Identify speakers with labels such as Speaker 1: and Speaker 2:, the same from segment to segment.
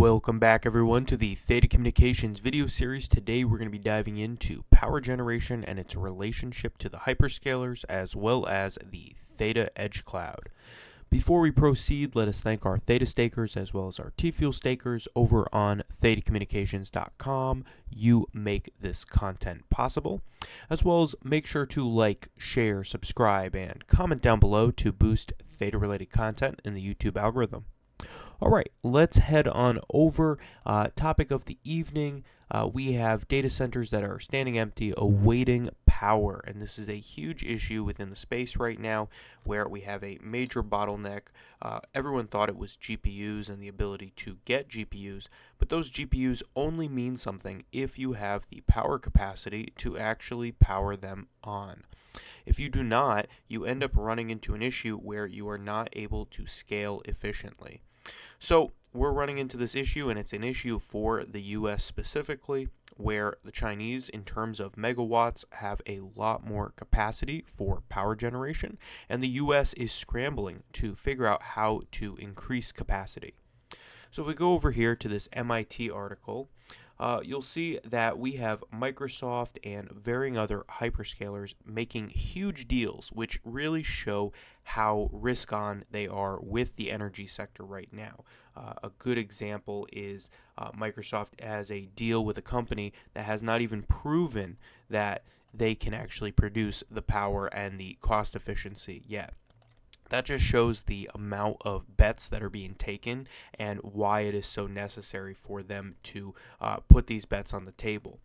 Speaker 1: Welcome back everyone to the Theta Communications video series. Today we're going to be diving into power generation and its relationship to the hyperscalers as well as the Theta Edgecloud. Before we proceed, let us thank our Theta stakers as well as our Tfuel stakers over on ThetaCommunications.com. You make this content possible, as well as make sure to like, share, subscribe, and comment down below to boost Theta-related content in the YouTube algorithm. All right, let's head on over. Topic of the evening, we have data centers that are standing empty, awaiting power. And this is a huge issue within the space right now where we have a major bottleneck. Everyone thought it was GPUs and the ability to get GPUs, but those GPUs only mean something if you have the power capacity to actually power them on. If you do not, you end up running into an issue where you are not able to scale efficiently. So we're running into this issue, and it's an issue for the US specifically, where the Chinese, in terms of megawatts, have a lot more capacity for power generation, and the US is scrambling to figure out how to increase capacity. So if we go over here to this MIT article, you'll see that we have Microsoft and varying other hyperscalers making huge deals, which really show how risk-on they are with the energy sector right now. A good example is Microsoft has a deal with a company that has not even proven that they can actually produce the power and the cost efficiency yet. That just shows the amount of bets that are being taken and why it is so necessary for them to put these bets on the table.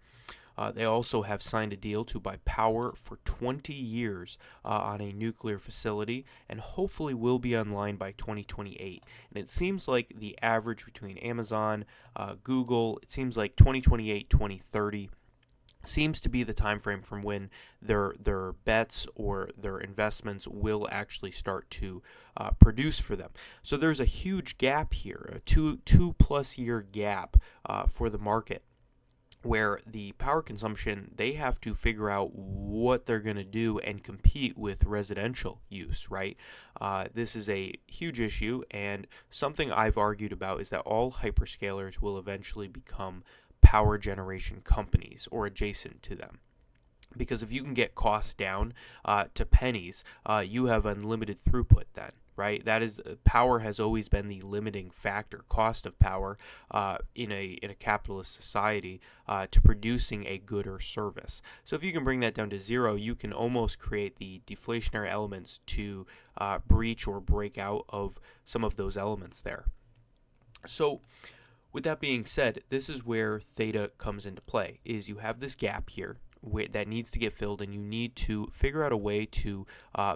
Speaker 1: They also have signed a deal to buy power for 20 years on a nuclear facility and hopefully will be online by 2028. And it seems like the average between Amazon, Google, it seems like 2028, 2030 seems to be the time frame from when their bets or their investments will actually start to produce for them. So there's a huge gap here, a two plus year gap for the market, where the power consumption, they have to figure out what they're going to do and compete with residential use, right? This is a huge issue, and something I've argued about is that all hyperscalers will eventually become power generation companies or adjacent to them. Because if you can get costs down to pennies, you have unlimited throughput then, right? That is, power has always been the limiting factor, cost of power in a capitalist society to producing a good or service. So if you can bring that down to zero, you can almost create the deflationary elements to breach or break out of some of those elements there. So with that being said, this is where Theta comes into play, is you have this gap here that needs to get filled, and you need to figure out a way to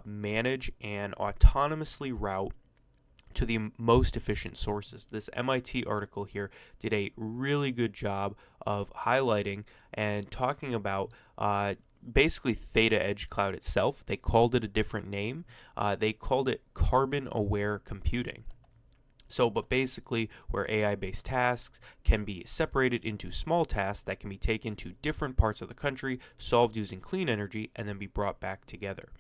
Speaker 1: manage and autonomously route to the most efficient sources. This MIT article here did a really good job of highlighting and talking about basically Theta Edgecloud itself. They called it a different name. They called it carbon-aware computing. But basically, where AI-based tasks can be separated into small tasks that can be taken to different parts of the country, solved using clean energy, and then be brought back together.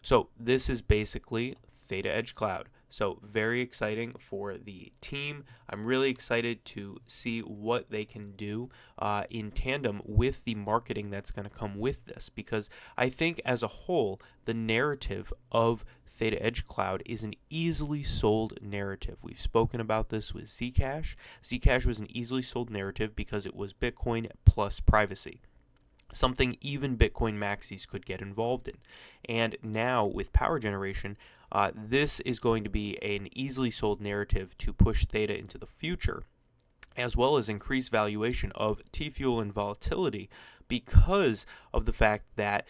Speaker 1: So this is basically Theta Edgecloud. So very exciting for the team. I'm really excited to see what they can do in tandem with the marketing that's going to come with this, because I think as a whole, the narrative of Theta Edgecloud is an easily sold narrative. We've spoken about this with Zcash. Zcash was an easily sold narrative because it was Bitcoin plus privacy, something even Bitcoin maxis could get involved in. And now with power generation, this is going to be an easily sold narrative to push Theta into the future, as well as increase valuation of Tfuel and volatility because of the fact that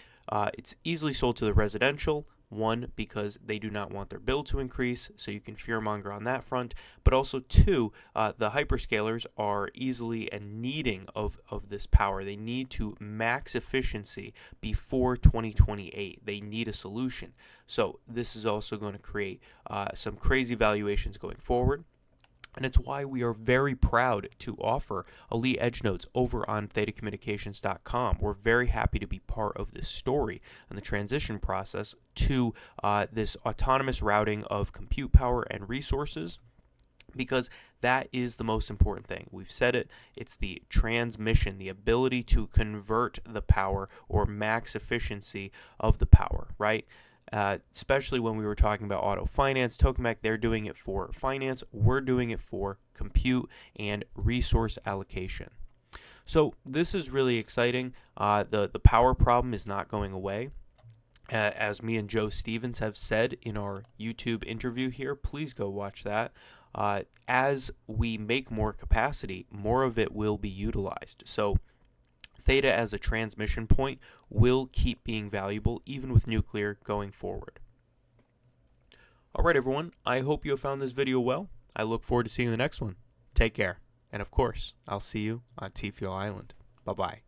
Speaker 1: it's easily sold to the residential. One, because they do not want their bill to increase, so you can fearmonger on that front. But also, two, the hyperscalers are easily and needing of this power. They need to max efficiency before 2028. They need a solution. So this is also going to create some crazy valuations going forward. And it's why we are very proud to offer Elite Edge Notes over on ThetaCommunications.com. We're very happy to be part of this story and the transition process to this autonomous routing of compute power and resources because that is the most important thing. We've said it, it's the transmission, the ability to convert the power or max efficiency of the power, right? Especially when we were talking about auto finance, Tokamak, they're doing it for finance, we're doing it for compute and resource allocation. So this is really exciting. The power problem is not going away. As me and Joe Stevens have said in our YouTube interview here, please go watch that. As we make more capacity, more of it will be utilized. So Theta as a transmission point will keep being valuable even with nuclear going forward. Alright everyone, I hope you have found this video well. I look forward to seeing the next one. Take care. And of course, I'll see you on Theta Tfuel Island. Bye-bye.